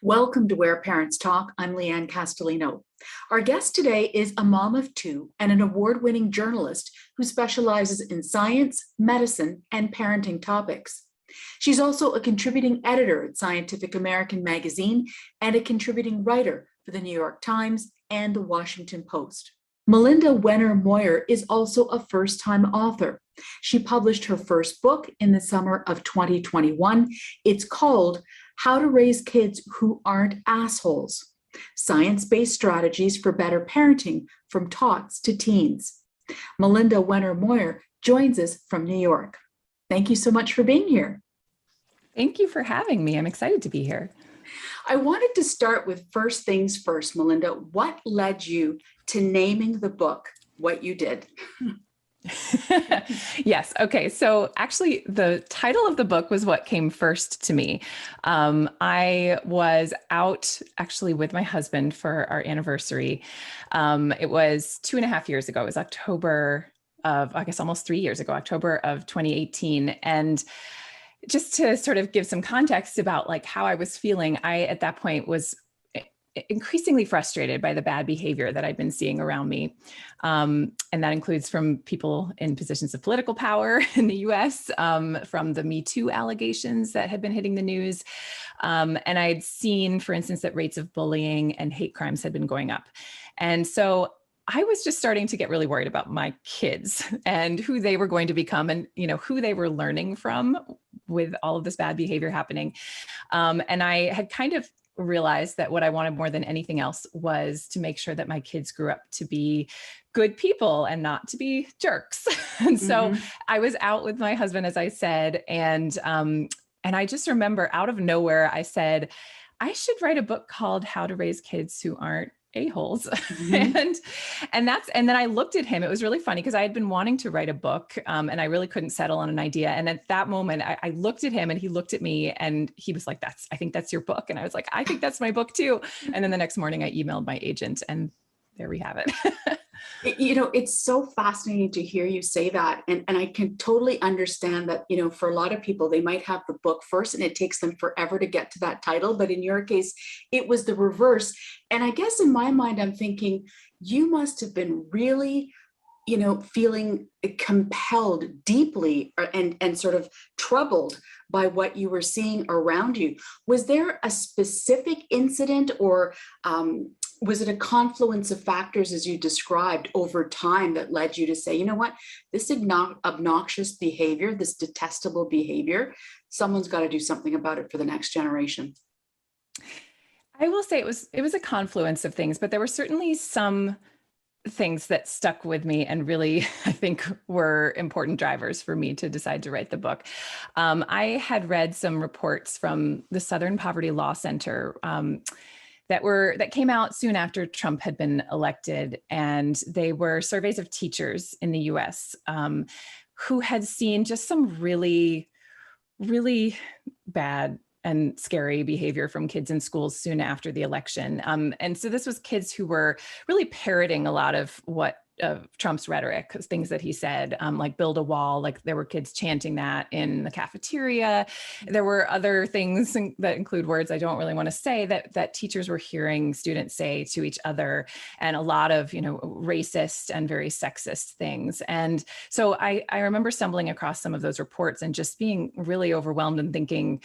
Welcome to Where Parents Talk. I'm Lianne Castelino. Our guest today is a mom of two and an award-winning journalist who specializes in science, medicine, and parenting topics. She's also a contributing editor at Scientific American magazine and a contributing writer for the New York Times and the Washington Post. Melinda Wenner Moyer is also a first-time author. She published her first book in the summer of 2021. It's called How to Raise Kids Who Aren't Assholes: Science-Based Strategies for Better Parenting from Tots to Teens. Melinda Wenner Moyer joins us from New York. Thank you so much for being here. Thank you for having me. I'm excited to be here. I wanted to start with first things first, Melinda. What led you to naming the book what you did? Yes. Okay. So actually, the title of the book was what came first to me. I was out actually with my husband for our anniversary. It was 2.5 years ago. It was October of, I guess, almost 3 years ago, October of 2018. And just to sort of give some context about like how I was feeling, I at that point was increasingly frustrated by the bad behavior that I'd been seeing around me. And that includes from people in positions of political power in the US, from the Me Too allegations that had been hitting the news. And I'd seen, for instance, that rates of bullying and hate crimes had been going up. And so I was just starting to get really worried about my kids and who they were going to become and, who they were learning from with all of this bad behavior happening. And I had kind of realized that what I wanted more than anything else was to make sure that my kids grew up to be good people and not to be jerks. And so I was out with my husband, as I said, and I just remember out of nowhere, I said, I should write a book called How to Raise Kids Who Aren't A-holes. And then I looked at him. It was really funny because I had been wanting to write a book and I really couldn't settle on an idea. And at that moment I looked at him and he looked at me and he was like, I think that's your book. And I was like, I think that's my book too. And then the next morning I emailed my agent and there we have it. It's so fascinating to hear you say that. And I can totally understand that, for a lot of people, they might have the book first and it takes them forever to get to that title. But in your case, it was the reverse. And I guess in my mind, I'm thinking you must have been really, feeling compelled deeply and sort of troubled by what you were seeing around you. Was there a specific incident or was it a confluence of factors, as you described, over time that led you to say, you know what, this obnoxious behavior, this detestable behavior, someone's got to do something about it for the next generation? I will say it was a confluence of things, but there were certainly some things that stuck with me and really, I think, were important drivers for me to decide to write the book. I had read some reports from the Southern Poverty Law Center that came out soon after Trump had been elected. And they were surveys of teachers in the US who had seen just some really, really bad and scary behavior from kids in schools soon after the election. And so this was kids who were really parroting a lot of Trump's rhetoric, things that he said, like build a wall, like there were kids chanting that in the cafeteria. There were other things that include words I don't really want to say that teachers were hearing students say to each other, and a lot of, racist and very sexist things. And so I remember stumbling across some of those reports and just being really overwhelmed and thinking,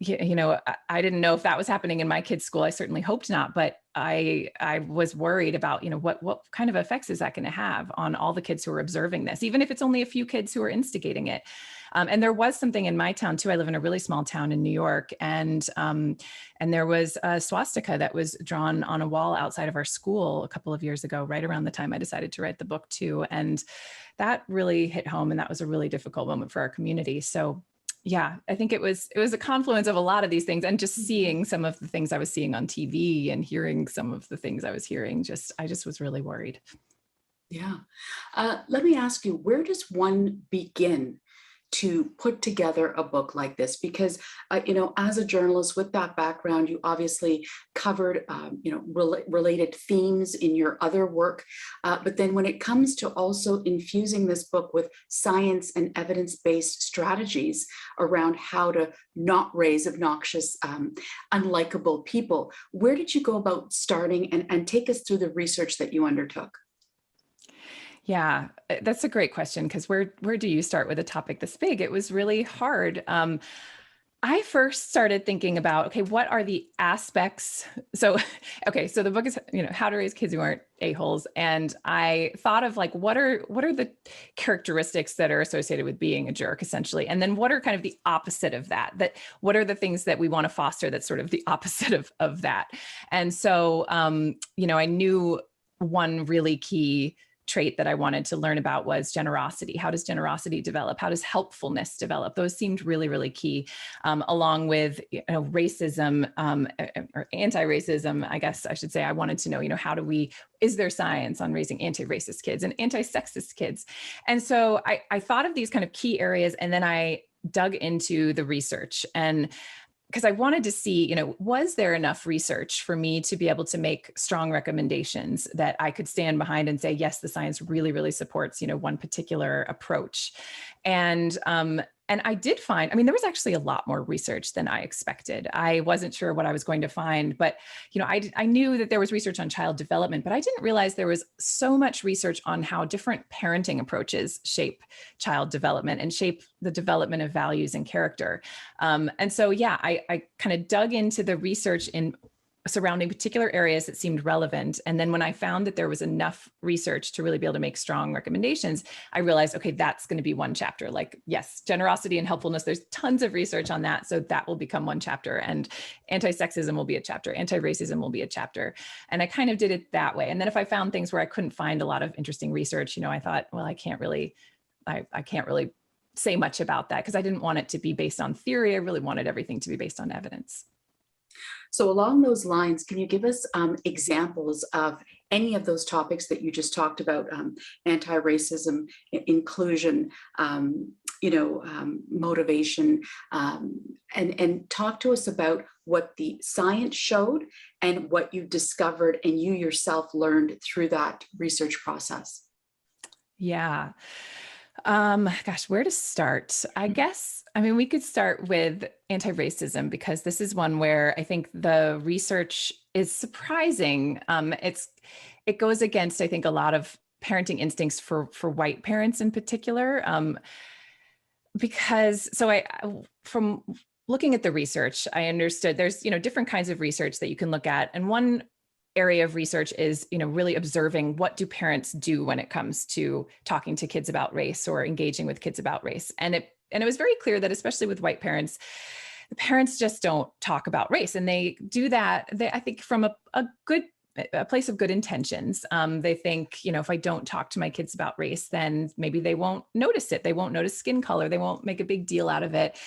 I didn't know if that was happening in my kids' school. I certainly hoped not, but I was worried about, what kind of effects is that going to have on all the kids who are observing this, even if it's only a few kids who are instigating it. And there was something in my town too. I live in a really small town in New York, and there was a swastika that was drawn on a wall outside of our school a couple of years ago, right around the time I decided to write the book too. And that really hit home, and that was a really difficult moment for our community. So yeah, I think it was a confluence of a lot of these things, and just seeing some of the things I was seeing on TV and hearing some of the things I was hearing, I just was really worried. Yeah. Let me ask you, where does one begin to put together a book like this? Because, as a journalist with that background, you obviously covered, related themes in your other work. But then when it comes to also infusing this book with science and evidence-based strategies around how to not raise obnoxious, unlikable people, where did you go about starting, and take us through the research that you undertook? Yeah, that's a great question because where do you start with a topic this big? It was really hard. I first started thinking about, okay, what are the aspects? So, okay, so the book is, how to raise kids who aren't a-holes. And I thought of like, what are the characteristics that are associated with being a jerk, essentially? And then what are kind of the opposite of that? What are the things that we want to foster that's sort of the opposite of that? And so, I knew one really key trait that I wanted to learn about was generosity. How does generosity develop? How does helpfulness develop? Those seemed really, really key, along with racism, or anti-racism, I guess I should say. I wanted to know, is there science on raising anti-racist kids and anti-sexist kids? And so I thought of these kind of key areas, and then I dug into the research, and because I wanted to see, was there enough research for me to be able to make strong recommendations that I could stand behind and say, yes, the science really, really supports, one particular approach. And I did find, there was actually a lot more research than I expected. I wasn't sure what I was going to find, but, I knew that there was research on child development, but I didn't realize there was so much research on how different parenting approaches shape child development and shape the development of values and character. And so, yeah, I kind of dug into the research in surrounding particular areas that seemed relevant. And then when I found that there was enough research to really be able to make strong recommendations, I realized, okay, that's going to be one chapter. Like, yes, generosity and helpfulness, there's tons of research on that. So that will become one chapter, and anti-sexism will be a chapter. Anti-racism will be a chapter. And I kind of did it that way. And then if I found things where I couldn't find a lot of interesting research, I thought, well, I can't really say much about that because I didn't want it to be based on theory. I really wanted everything to be based on evidence. So along those lines, can you give us examples of any of those topics that you just talked about, anti-racism, inclusion, motivation, and talk to us about what the science showed and what you discovered and you yourself learned through that research process? Yeah. Gosh, where to start? I guess, we could start with anti-racism because this is one where I think the research is surprising. It goes against, I think, a lot of parenting instincts for white parents in particular. From looking at the research, I understood there's, different kinds of research that you can look at. And one area of research is, really observing what do parents do when it comes to talking to kids about race or engaging with kids about race. And it was very clear that especially with white parents, the parents just don't talk about race. And they do that, I think, from a place of good intentions. They think, if I don't talk to my kids about race, then maybe they won't notice it. They won't notice skin color. They won't make a big deal out of it.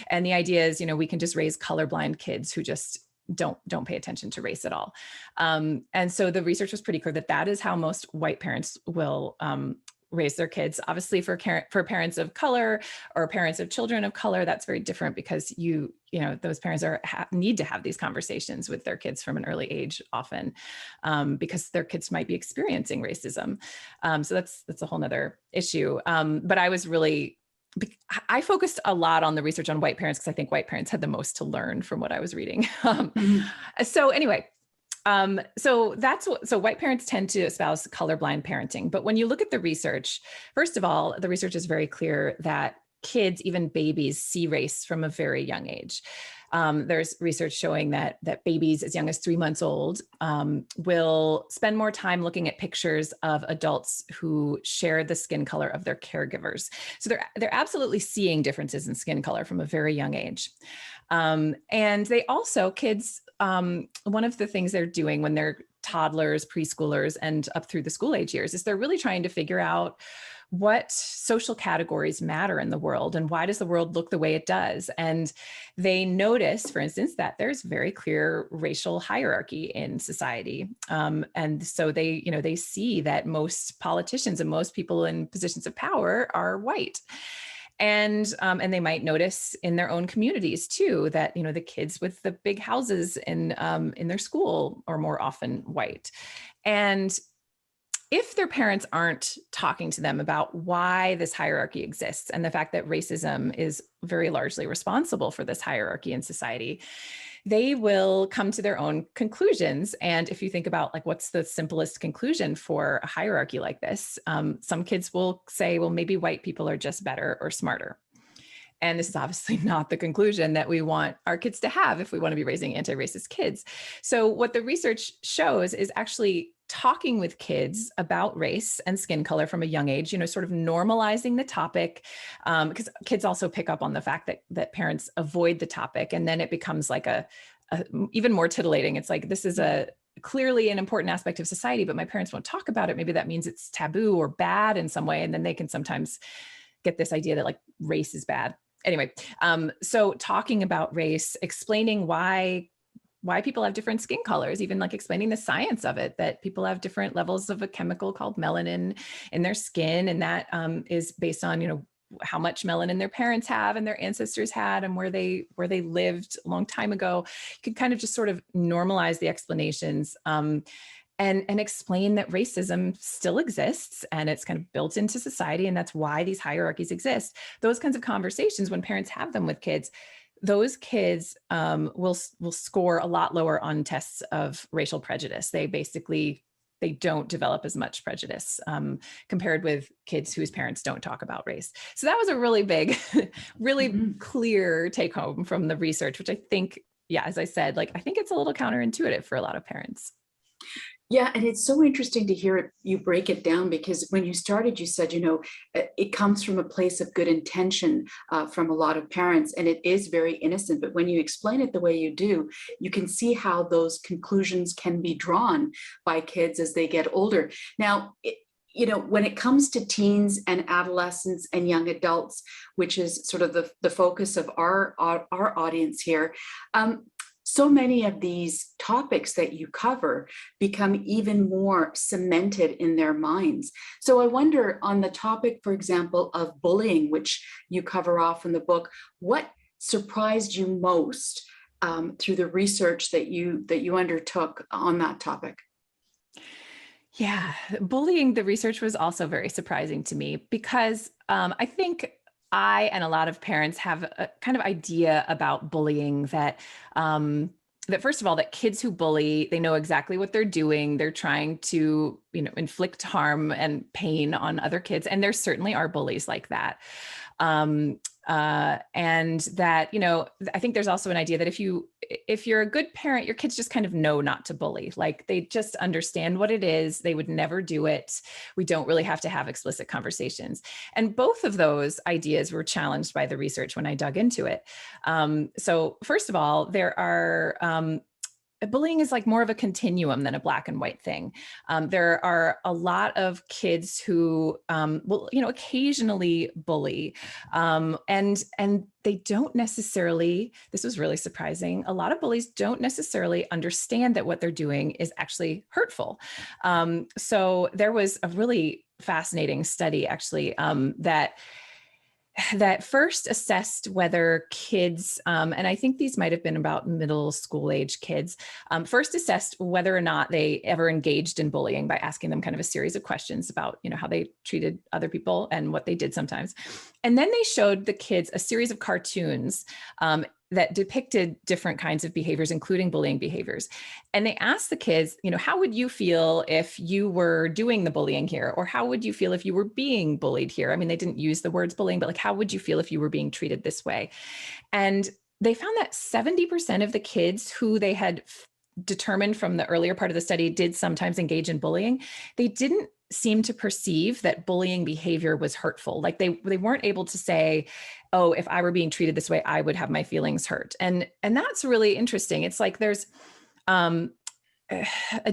And the idea is, we can just raise colorblind kids who just don't pay attention to race at all. And so the research was pretty clear that is how most white parents will raise their kids. Obviously, for parents of color or parents of children of color, that's very different because those parents need to have these conversations with their kids from an early age, often because their kids might be experiencing racism. So that's a whole nother issue. But I focused a lot on the research on white parents because I think white parents had the most to learn from what I was reading. So anyway, so white parents tend to espouse colorblind parenting. But when you look at the research, first of all, the research is very clear that kids, even babies, see race from a very young age. There's research showing that babies as young as 3 months old will spend more time looking at pictures of adults who share the skin color of their caregivers. So they're absolutely seeing differences in skin color from a very young age. And they also, kids, one of the things they're doing when they're toddlers, preschoolers, and up through the school age years is they're really trying to figure out what social categories matter in the world and why does the world look the way it does. And they notice, for instance, that there's very clear racial hierarchy in society. And so they see that most politicians and most people in positions of power are white. And they might notice in their own communities too that, the kids with the big houses in their school are more often white. And if their parents aren't talking to them about why this hierarchy exists and the fact that racism is very largely responsible for this hierarchy in society, they will come to their own conclusions. And if you think about like, what's the simplest conclusion for a hierarchy like this? Some kids will say, well, maybe white people are just better or smarter. And this is obviously not the conclusion that we want our kids to have if we want to be raising anti-racist kids. So what the research shows is actually talking with kids about race and skin color from a young age, sort of normalizing the topic, because kids also pick up on the fact that parents avoid the topic, and then it becomes like a even more titillating. It's like, this is a clearly an important aspect of society, but my parents won't talk about it. Maybe that means it's taboo or bad in some way. And then they can sometimes get this idea that like race is bad. Anyway, so talking about race, explaining why people have different skin colors, even like explaining the science of it, that people have different levels of a chemical called melanin in their skin. And that is based on, how much melanin their parents have and their ancestors had and where they lived a long time ago. You could kind of just sort of normalize the explanations and explain that racism still exists and it's kind of built into society. And that's why these hierarchies exist. Those kinds of conversations, when parents have them with kids, those kids will score a lot lower on tests of racial prejudice. They don't develop as much prejudice compared with kids whose parents don't talk about race. So that was a really big, really clear take home from the research, which I think, as I said, I think it's a little counterintuitive for a lot of parents. Yeah, and it's so interesting to hear you break it down, because when you started, you said, it comes from a place of good intention from a lot of parents, and it is very innocent. But when you explain it the way you do, you can see how those conclusions can be drawn by kids as they get older. Now, when it comes to teens and adolescents and young adults, which is sort of the focus of our audience here, so many of these topics that you cover become even more cemented in their minds. So I wonder, on the topic, for example, of bullying, which you cover off in the book, what surprised you most through the research that you undertook on that topic? Yeah, bullying, the research was also very surprising to me because I think I and a lot of parents have a kind of idea about bullying that first of all, that kids who bully, they know exactly what they're doing. They're trying to, inflict harm and pain on other kids. And there certainly are bullies like that. And that, I think there's also an idea that if you're a good parent, your kids just kind of know not to bully. Like they just understand what it is. They would never do it. We don't really have to have explicit conversations. And both of those ideas were challenged by the research when I dug into it. So first of all, there are, bullying is like more of a continuum than a black and white thing. There are a lot of kids who will, occasionally bully, and they don't necessarily. This was really surprising. A lot of bullies don't necessarily understand that what they're doing is actually hurtful. So there was a really fascinating study, actually, that first assessed whether kids, and I think these might have been about middle school age kids, first assessed whether or not they ever engaged in bullying by asking them kind of a series of questions about, how they treated other people and what they did sometimes. And then they showed the kids a series of cartoons that depicted different kinds of behaviors, including bullying behaviors. And they asked the kids, how would you feel if you were doing the bullying here? Or how would you feel if you were being bullied here? I mean, they didn't use the words bullying, but like, how would you feel if you were being treated this way? And they found that 70% of the kids who they had determined from the earlier part of the study did sometimes engage in bullying. They didn't seem to perceive that bullying behavior was hurtful. Like they weren't able to say, oh, if I were being treated this way, I would have my feelings hurt. And that's really interesting. It's like there's a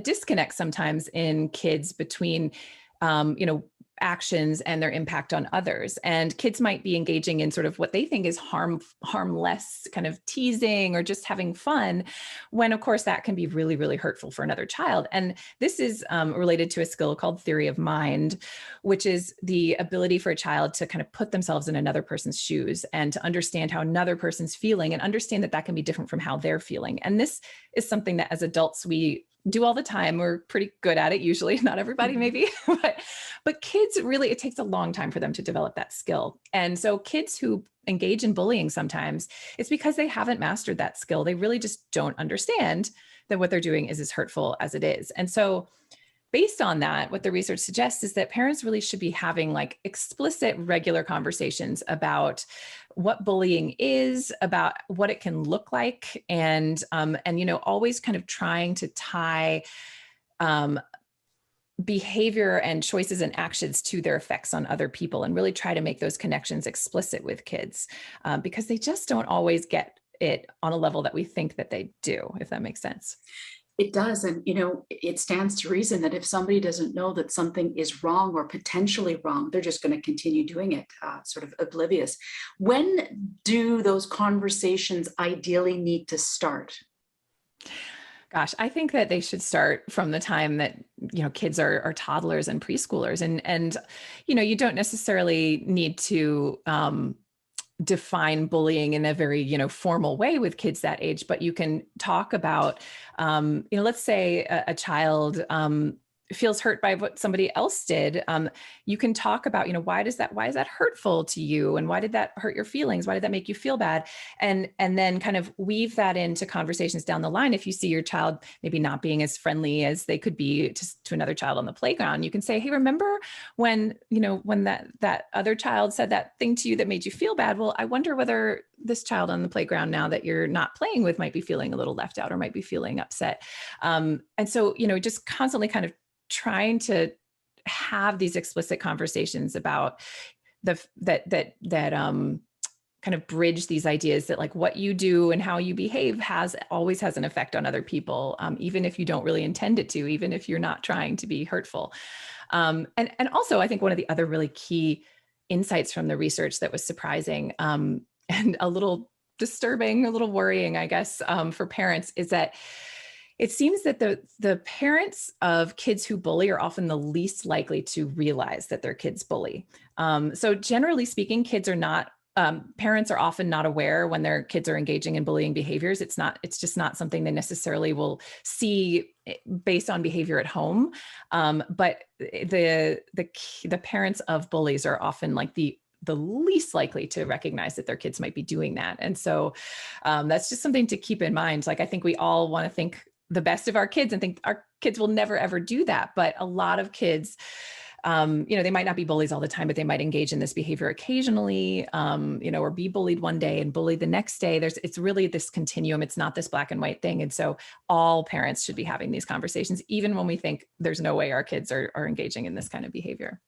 disconnect sometimes in kids between, actions and their impact on others. And kids might be engaging in sort of what they think is harmless kind of teasing or just having fun, when of course that can be really, really hurtful for another child. And this is related to a skill called theory of mind, which is the ability for a child to kind of put themselves in another person's shoes and to understand how another person's feeling and understand that that can be different from how they're feeling. And this is something that as adults we do all the time. We're pretty good at it usually, not everybody maybe, but kids really, it takes a long time for them to develop that skill. And so kids who engage in bullying sometimes, it's because they haven't mastered that skill. They really just don't understand that what they're doing is as hurtful as it is. And so based on that, what the research suggests is that parents really should be having like explicit, regular conversations about what bullying is, about what it can look like, and always kind of trying to tie behavior and choices and actions to their effects on other people, and really try to make those connections explicit with kids, because they just don't always get it on a level that we think that they do, if that makes sense. It does. And, it stands to reason that if somebody doesn't know that something is wrong or potentially wrong, they're just going to continue doing it, sort of oblivious. When do those conversations ideally need to start? Gosh, I think that they should start from the time that, kids are toddlers and preschoolers. And you don't necessarily need to define bullying in a very, formal way with kids that age, but you can talk about, let's say a child feels hurt by what somebody else did. You can talk about, why is that hurtful to you? And why did that hurt your feelings? Why did that make you feel bad? And then kind of weave that into conversations down the line. If you see your child maybe not being as friendly as they could be to another child on the playground, you can say, hey, remember when that other child said that thing to you that made you feel bad? Well, I wonder whether this child on the playground now that you're not playing with might be feeling a little left out or might be feeling upset. And so, just constantly kind of trying to have these explicit conversations about that kind of bridge these ideas that like what you do and how you behave always has an effect on other people, even if you don't really intend it to, even if you're not trying to be hurtful. And also, I think one of the other really key insights from the research that was surprising and a little disturbing, a little worrying, I guess, for parents is that it seems that the parents of kids who bully are often the least likely to realize that their kids bully. So generally speaking, parents are often not aware when their kids are engaging in bullying behaviors. It's just not something they necessarily will see based on behavior at home. But the parents of bullies are often like the least likely to recognize that their kids might be doing that. And so that's just something to keep in mind. Like, I think we all want to think the best of our kids and think our kids will never, ever do that. But a lot of kids, they might not be bullies all the time, but they might engage in this behavior occasionally, or be bullied one day and bullied the next day. It's really this continuum. It's not this black and white thing. And so all parents should be having these conversations, even when we think there's no way our kids are engaging in this kind of behavior.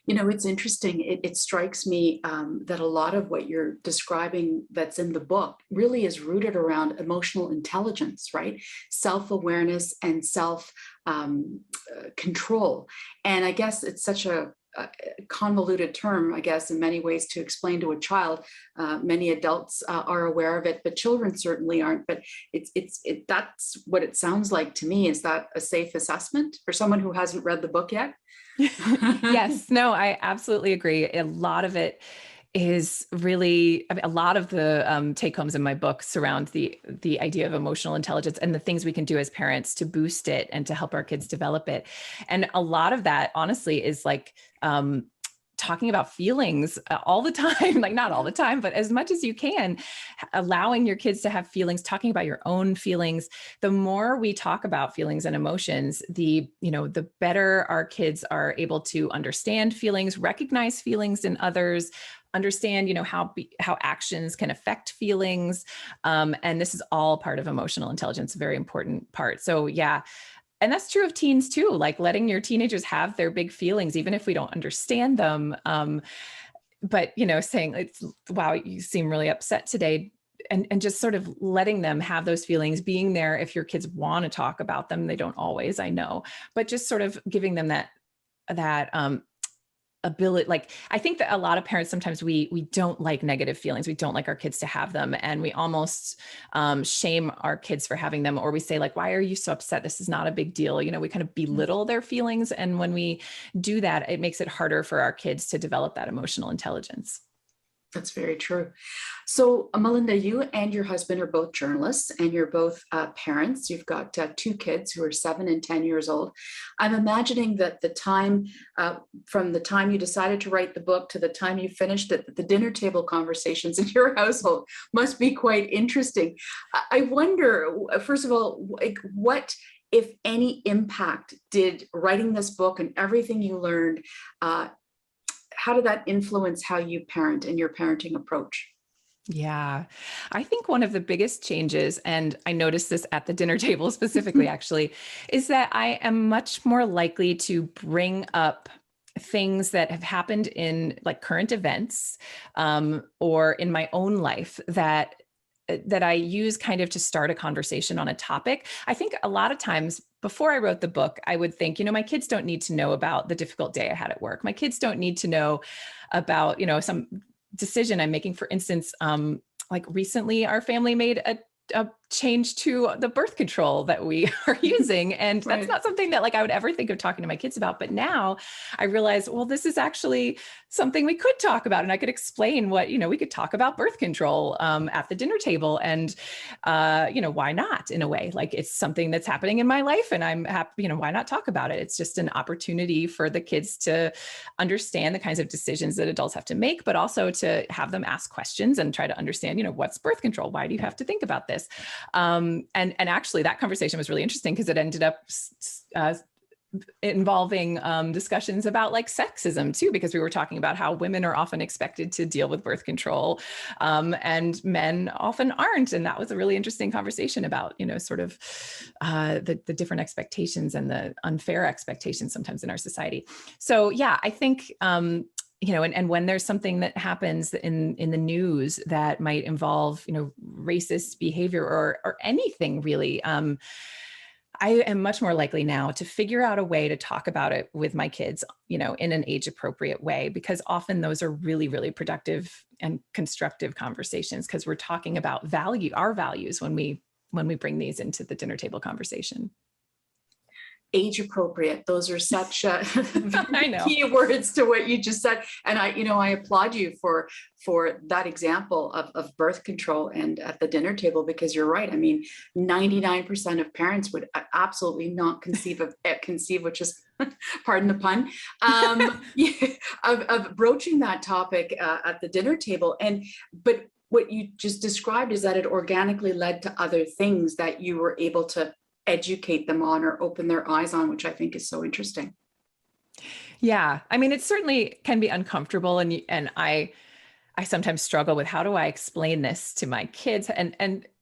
It's interesting. It strikes me that a lot of what you're describing that's in the book really is rooted around emotional intelligence, right? Self-awareness and self-control. And I guess it's such a convoluted term, I guess, in many ways to explain to a child. Many adults are aware of it, but children certainly aren't. But that's what it sounds like to me. Is that a safe assessment for someone who hasn't read the book yet? Yes, no, I absolutely agree. A lot of it is really, a lot of the take homes in my book surround the idea of emotional intelligence and the things we can do as parents to boost it and to help our kids develop it. And a lot of that, honestly, is like talking about feelings all the time, like not all the time, but as much as you can, allowing your kids to have feelings, talking about your own feelings. The more we talk about feelings and emotions, the better our kids are able to understand feelings, recognize feelings in others, understand, how actions can affect feelings. And this is all part of emotional intelligence, a very important part. So yeah. And that's true of teens too, like letting your teenagers have their big feelings, even if we don't understand them. But, saying, wow, you seem really upset today. And just sort of letting them have those feelings, being there if your kids want to talk about them. They don't always, I know, but just sort of giving them that ability, like I think that a lot of parents, sometimes we don't like negative feelings. We don't like our kids to have them. And we almost shame our kids for having them, or we say like, why are you so upset? This is not a big deal. We kind of belittle their feelings. And when we do that, it makes it harder for our kids to develop that emotional intelligence. That's very true. So, Melinda, you and your husband are both journalists and you're both parents. You've got two kids who are 7 and 10 years old. I'm imagining that the time, from the time you decided to write the book to the time you finished it, the dinner table conversations in your household must be quite interesting. I wonder, first of all, like, what, if any, impact did writing this book and everything you learned, how did that influence how you parent and your parenting approach? Yeah, I think one of the biggest changes, and I noticed this at the dinner table specifically, actually, is that I am much more likely to bring up things that have happened in like current events, or in my own life that I use kind of to start a conversation on a topic. I think a lot of times before I wrote the book, I would think, my kids don't need to know about the difficult day I had at work. My kids don't need to know about, some decision I'm making. For instance, like recently our family made a change to the birth control that we are using. And that's Right. not something that like I would ever think of talking to my kids about. But now I realize, well, this is actually something we could talk about. And I could explain what, we could talk about birth control at the dinner table. And, why not, in a way? Like it's something that's happening in my life and I'm happy, why not talk about it? It's just an opportunity for the kids to understand the kinds of decisions that adults have to make, but also to have them ask questions and try to understand, what's birth control? Why do you have to think about this? And actually that conversation was really interesting because it ended up involving discussions about like sexism too, because we were talking about how women are often expected to deal with birth control, and men often aren't. And that was a really interesting conversation about, sort of the different expectations and the unfair expectations sometimes in our society. So yeah, I think, and when there's something that happens in the news that might involve, racist behavior or anything really, I am much more likely now to figure out a way to talk about it with my kids, in an age appropriate way, because often those are really, really productive and constructive conversations because we're talking about our values when we bring these into the dinner table conversation. Age appropriate. Those are such I know. key words to what you just said. And I applaud you for that example of birth control and at the dinner table, because you're right. I mean, 99% of parents would absolutely not conceive, which is, pardon the pun, of broaching that topic at the dinner table. But what you just described is that it organically led to other things that you were able to educate them on or open their eyes on, which I think is so interesting. Yeah. I mean, it certainly can be uncomfortable. And I sometimes struggle with how do I explain this to my kids?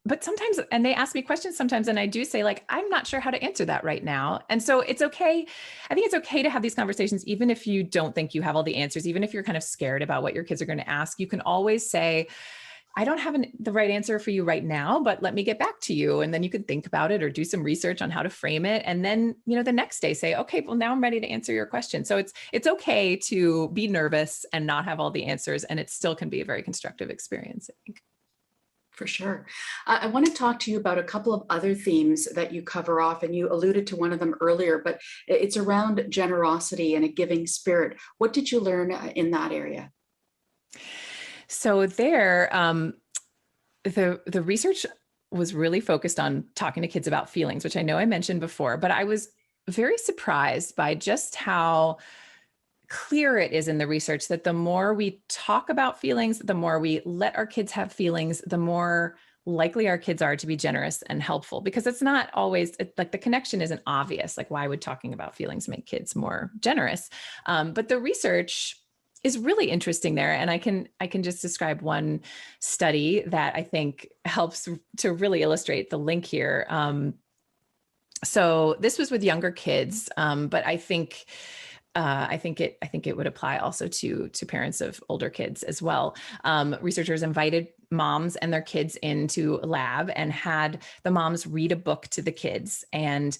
But sometimes, and they ask me questions sometimes, and I do say like, I'm not sure how to answer that right now. And so it's okay. I think it's okay to have these conversations, even if you don't think you have all the answers, even if you're kind of scared about what your kids are going to ask. You can always say, I don't have the right answer for you right now, but let me get back to you. And then you could think about it or do some research on how to frame it. And then, the next day say, okay, well, now I'm ready to answer your question. So it's okay to be nervous and not have all the answers. And it still can be a very constructive experience, I think. For sure. I want to talk to you about a couple of other themes that you cover off, and you alluded to one of them earlier, but it's around generosity and a giving spirit. What did you learn in that area? So there, the research was really focused on talking to kids about feelings, which I know I mentioned before, but I was very surprised by just how clear it is in the research that the more we talk about feelings, the more we let our kids have feelings, the more likely our kids are to be generous and helpful, because it's not always like the connection isn't obvious. Like, why would talking about feelings make kids more generous? But the research is really interesting there. And I can just describe one study that I think helps to really illustrate the link here. So this was with younger kids, but I think it would apply also to parents of older kids as well. Researchers invited moms and their kids into a lab and had the moms read a book to the kids. And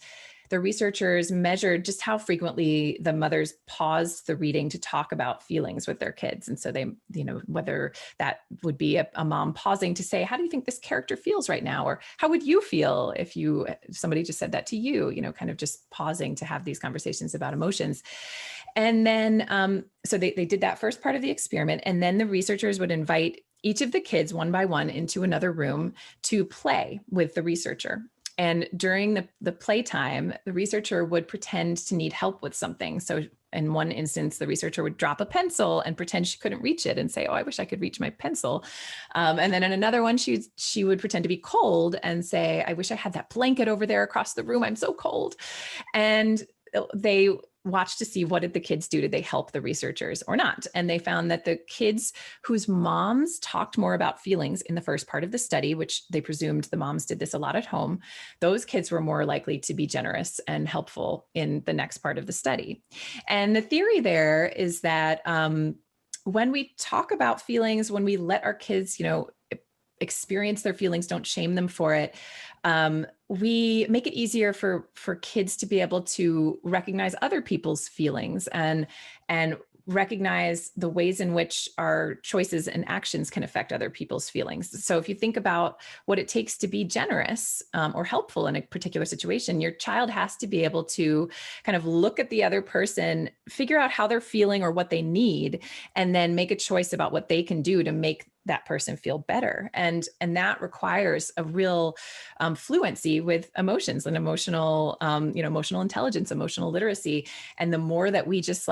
the researchers measured just how frequently the mothers paused the reading to talk about feelings with their kids. And so they, whether that would be a mom pausing to say, how do you think this character feels right now? Or how would you feel if somebody just said that to you, kind of just pausing to have these conversations about emotions. And then, so they did that first part of the experiment. And then the researchers would invite each of the kids one by one into another room to play with the researcher. And during the playtime, the researcher would pretend to need help with something. So in one instance, the researcher would drop a pencil and pretend she couldn't reach it and say, oh, I wish I could reach my pencil. And then in another one, she would pretend to be cold and say, I wish I had that blanket over there across the room. I'm so cold. And they watched to see, what did the kids do? Did they help the researchers or not? And they found that the kids whose moms talked more about feelings in the first part of the study, which they presumed the moms did this a lot at home, those kids were more likely to be generous and helpful in the next part of the study. And the theory there is that when we talk about feelings, when we let our kids, experience their feelings, don't shame them for it, we make it easier for kids to be able to recognize other people's feelings and recognize the ways in which our choices and actions can affect other people's feelings. So if you think about what it takes to be generous or helpful in a particular situation, your child has to be able to kind of look at the other person, figure out how they're feeling or what they need, and then make a choice about what they can do to make that person feel better. And that requires a real fluency with emotions and emotional intelligence, emotional literacy. And the more that we just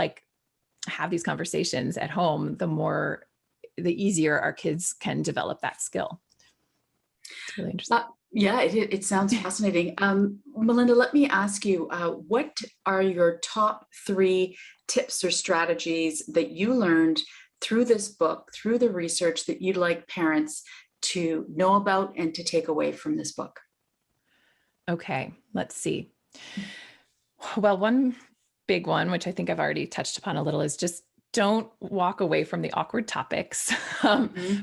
have these conversations at home, the easier our kids can develop that skill. It's really interesting. Yeah, it sounds fascinating. Melinda, let me ask you, what are your top 3 tips or strategies that you learned through this book, through the research, that you'd like parents to know about and to take away from this book? Okay, let's see. Well, one big one, which I think I've already touched upon a little, is just don't walk away from the awkward topics.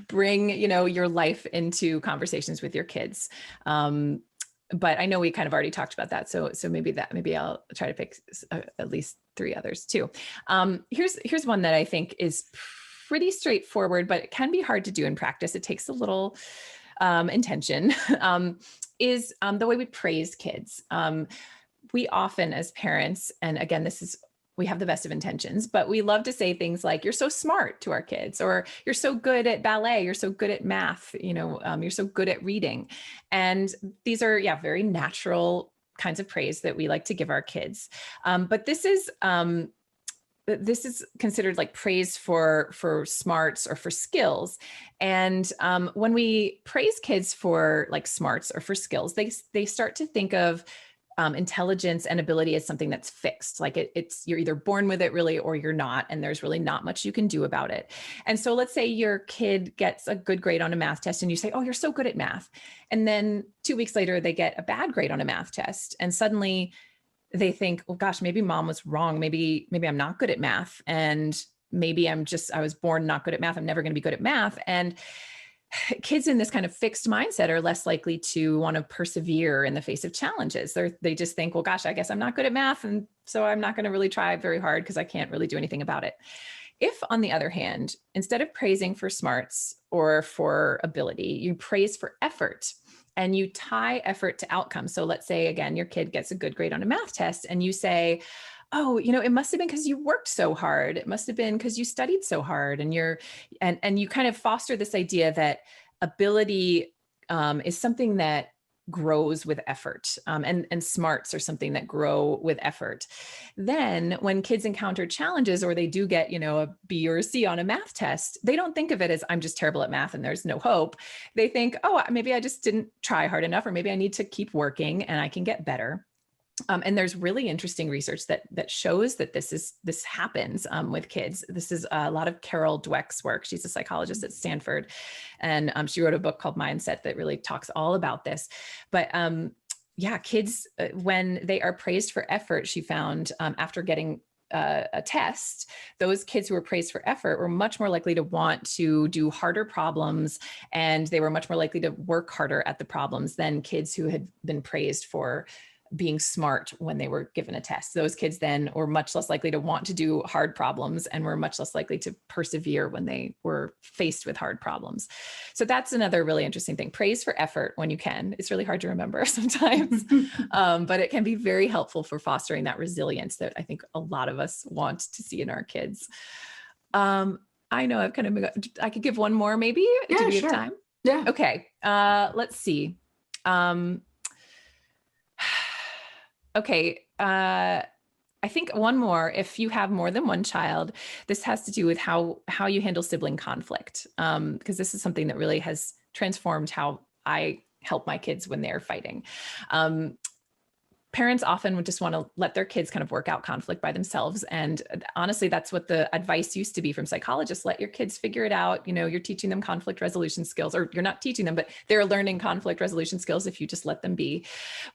Bring, your life into conversations with your kids. But I know we kind of already talked about that. So maybe I'll try to pick at least 3 others too. Here's one that I think is pretty straightforward, but it can be hard to do in practice. It takes a little intention, is the way we praise kids. We often, as parents, and again, we have the best of intentions, but we love to say things like, you're so smart to our kids, or you're so good at ballet, you're so good at math, you're so good at reading. And these are, very natural kinds of praise that we like to give our kids. But this is considered like praise for smarts or for skills. And when we praise kids for like smarts or for skills, they start to think of intelligence and ability as something that's fixed. Like it's you're either born with it really, or you're not, and there's really not much you can do about it. And so let's say your kid gets a good grade on a math test and you say, oh, you're so good at math. And then 2 weeks later, they get a bad grade on a math test. And suddenly they think, oh gosh, maybe mom was wrong. Maybe I'm not good at math. And maybe I was born not good at math. I'm never going to be good at math. And kids in this kind of fixed mindset are less likely to want to persevere in the face of challenges. They just think, well, gosh, I guess I'm not good at math. And so I'm not going to really try very hard because I can't really do anything about it. If, on the other hand, instead of praising for smarts or for ability, you praise for effort and you tie effort to outcome. So let's say, again, your kid gets a good grade on a math test and you say, oh, it must have been because you worked so hard. It must have been because you studied so hard. And and you kind of foster this idea that ability is something that grows with effort, and smarts are something that grow with effort. Then when kids encounter challenges or they do get, a B or a C on a math test, they don't think of it as I'm just terrible at math and there's no hope. They think, oh, maybe I just didn't try hard enough, or maybe I need to keep working and I can get better. And there's really interesting research that shows that this happens with kids. This is a lot of Carol Dweck's work. She's a psychologist at Stanford, and she wrote a book called Mindset that really talks all about this. But kids, when they are praised for effort, she found after getting a test, those kids who were praised for effort were much more likely to want to do harder problems, and they were much more likely to work harder at the problems than kids who had been praised for being smart when they were given a test. Those kids then were much less likely to want to do hard problems and were much less likely to persevere when they were faced with hard problems. So that's another really interesting thing. Praise for effort when you can. It's really hard to remember sometimes, but it can be very helpful for fostering that resilience that I think a lot of us want to see in our kids. I know I've kind of, I could give one more maybe. Yeah, Do we have sure. time? Yeah. Okay. Let's see. Okay. I think one more, if you have more than one child, this has to do with how you handle sibling conflict. Because this is something that really has transformed how I help my kids when they're fighting. Parents often would just want to let their kids kind of work out conflict by themselves. And honestly, that's what the advice used to be from psychologists. Let your kids figure it out. You know, you're teaching them conflict resolution skills, or you're not teaching them, but they're learning conflict resolution skills if you just let them be.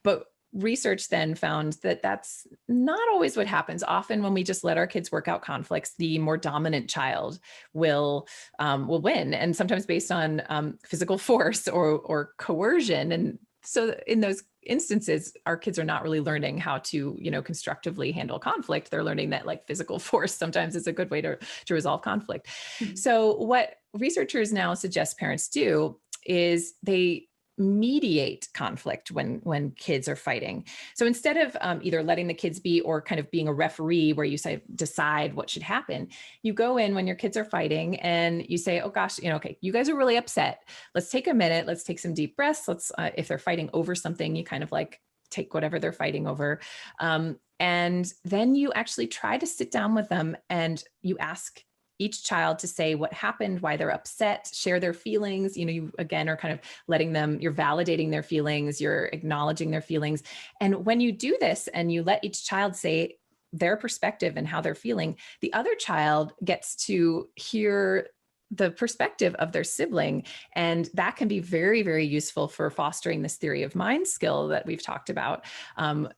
But research then found that that's not always what happens. Often when we just let our kids work out conflicts, the more dominant child will win. And sometimes based on physical force or coercion. And so in those instances, our kids are not really learning how to, constructively handle conflict. They're learning that like physical force sometimes is a good way to resolve conflict. Mm-hmm. So what researchers now suggest parents do is they mediate conflict when kids are fighting. So instead of either letting the kids be or kind of being a referee where you say, decide what should happen, you go in when your kids are fighting and you say, oh gosh, okay, you guys are really upset. Let's take a minute. Let's take some deep breaths. Let's, if they're fighting over something, you kind of like take whatever they're fighting over. And then you actually try to sit down with them and you ask each child to say what happened, why they're upset, share their feelings. You again are kind of letting them, you're validating their feelings, you're acknowledging their feelings. And when you do this and you let each child say their perspective and how they're feeling, the other child gets to hear the perspective of their sibling. And that can be very, very useful for fostering this theory of mind skill that we've talked about.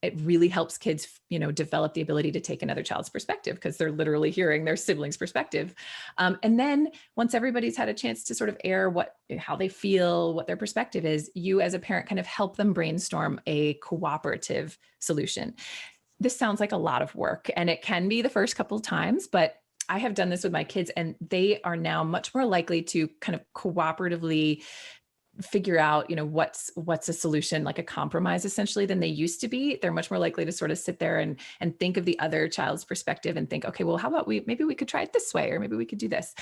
It really helps kids, develop the ability to take another child's perspective because they're literally hearing their sibling's perspective. And then once everybody's had a chance to sort of air how they feel, what their perspective is, you as a parent kind of help them brainstorm a cooperative solution. This sounds like a lot of work, and it can be the first couple of times, but I have done this with my kids and they are now much more likely to kind of cooperatively figure out, what's a solution, like a compromise essentially, than they used to be. They're much more likely to sort of sit there and think of the other child's perspective and think, okay, well, how about maybe we could try it this way, or maybe we could do this.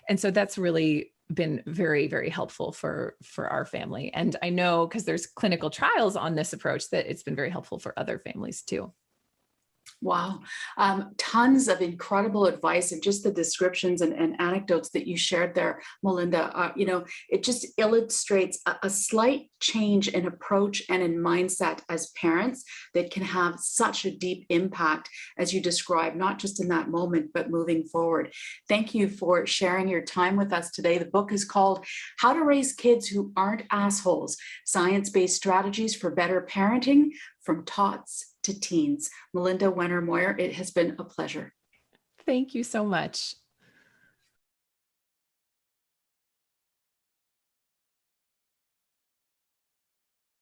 And so that's really been very, very helpful for our family. And I know because there's clinical trials on this approach that it's been very helpful for other families too. Wow. Tons of incredible advice and just the descriptions and anecdotes that you shared there, Melinda. It just illustrates a slight change in approach and in mindset as parents that can have such a deep impact as you described, not just in that moment, but moving forward. Thank you for sharing your time with us today. The book is called How to Raise Kids Who Aren't Assholes: Science-Based Strategies for Better Parenting from Tots to Teens. Melinda Wenner Moyer, it has been a pleasure. Thank you so much.